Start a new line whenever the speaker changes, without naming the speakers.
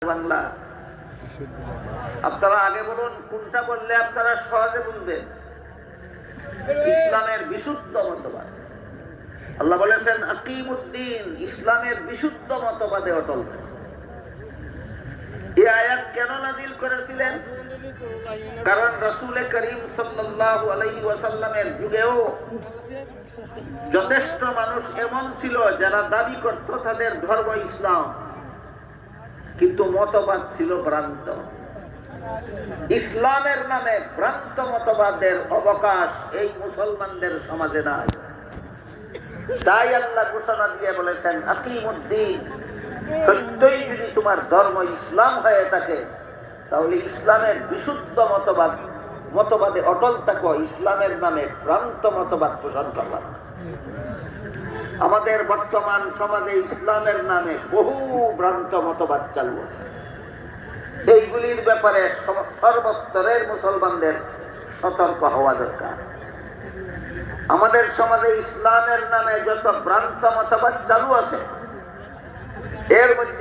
বাংলা। আপনারা আগে বলুন কোনটা বললে আপনারা সহজে বুঝবেন। ইসলামের বিশুদ্ধ মতবাদ। আল্লাহ বলেছেন আকিমুদ্দিন, ইসলামের বিশুদ্ধ মতবাদে অটল থাকুন। এই আয়াত কেন নাযিল করেছিলেন? কারণ রাসূল করিম সাল্লাল্লাহু আলাইহি ওয়াসাল্লামের যুগেও যথেষ্ট মানুষ এমন ছিল যারা দাবি করত তাদের ধর্ম ইসলাম, কিন্তু মতবাদ ছিল ভ্রান্ত। ইসলামের নামে ভ্রান্ত মতবাদের অবকাশ এই মুসলমানদের সমাজে নাই। তাই আল্লাহ ঘোষণা দিয়ে বলেছেন আকিমুদ্দিন, সত্যই যদি তোমার ধর্ম ইসলাম হয়ে থাকে তাহলে ইসলামের বিশুদ্ধ মতবাদে অটল থাকো, ইসলামের নামে ভ্রান্ত মতবাদ পোষণ করলাম। আমাদের বর্তমান সমাজে ইসলামের নামে বহু ভ্রান্ত মতবাদ চালু আছে। এইগুলির ব্যাপারে সর্বস্তরের মুসলমানদের সতর্ক হওয়া দরকার। আমাদের সমাজে ইসলামের নামে যত ভ্রান্ত মতবাদ চালু আছে এর মধ্যে